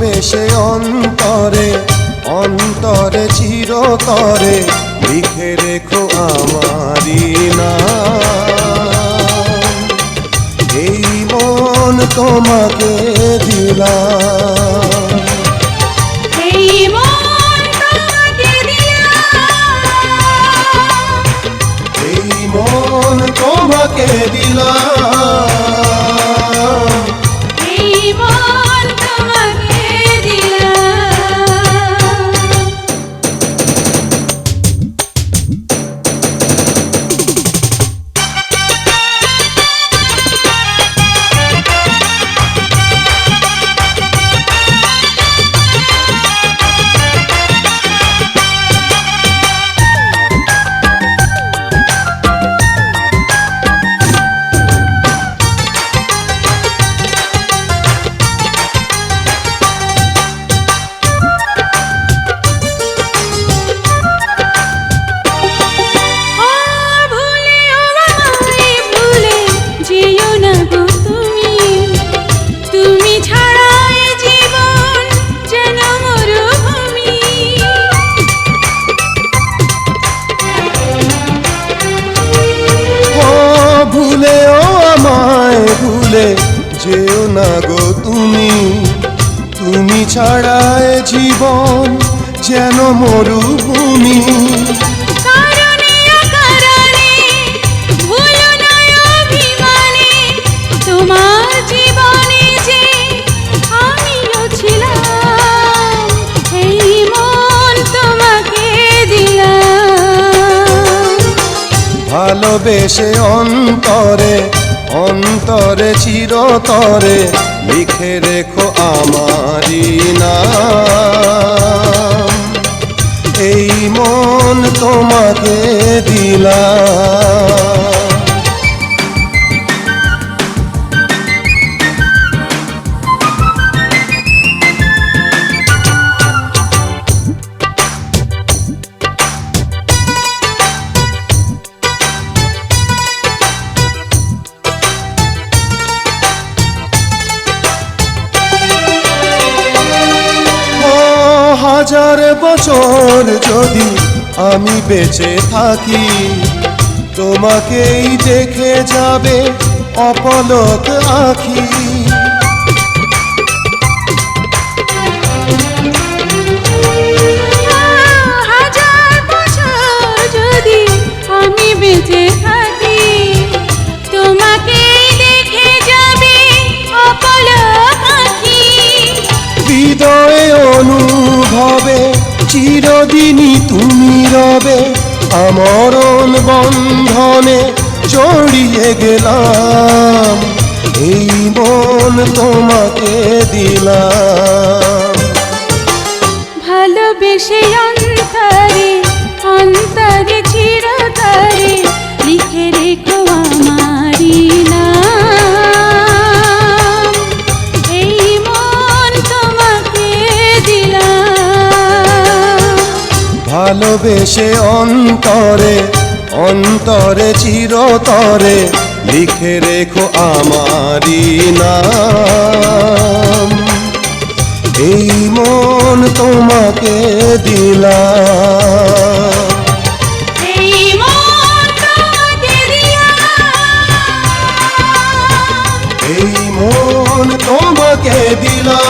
ভালোবেসে অন্তরে অন্তরে চিরতরে লিখে রেখো আমারি নাম। এই মন তোমাকে দিলাম, এই মন তোমাকে দিলাম, এই মন তোমাকে দিলাম, এই মন তোমাকে দিলাম। যেও না গো তুমি, তুমি ছাড়া এ জীবন যেন মরুভূমি। কারণে অকারণে ভুলো না অভিমানে, তোমার জীবনে যে আমিও ছিলাম, এই মন তোমাকে দিলাম। ভালোবেসে অন্তরে অন্তরে চিরতরে লিখে রেখো আমারি নাম। এই মন তোমাকে দিলাম। হাজার বছর যদি আমি বেঁচে থাকি, তোমাকেই দেখে যাবে অপলক আঁখি। হাজার বছর যদি আমি বেঁচে থাকি, তোমাকেই দেখে যাবে অপলক আঁখি। হৃদয়ে অনুভবে চিরদিনই তুমি রবে, আমরণ বন্ধনে জড়িয়ে গেলাম। এই মন তোমাকে দিলাম। ভালোবেসে অন্তরে অন্তরে চিরতরে লিখে রেখো আমারি নাম। এই মন তোমাকে দিলাম। ভালোবেসে অন্তরে অন্তরে চিরতরে লিখে রেখো আমারি নাম। এই মন তোমাকে দিলাম, এই মন তোমাকে দিলাম, এই মন তোমাকে দিলাম।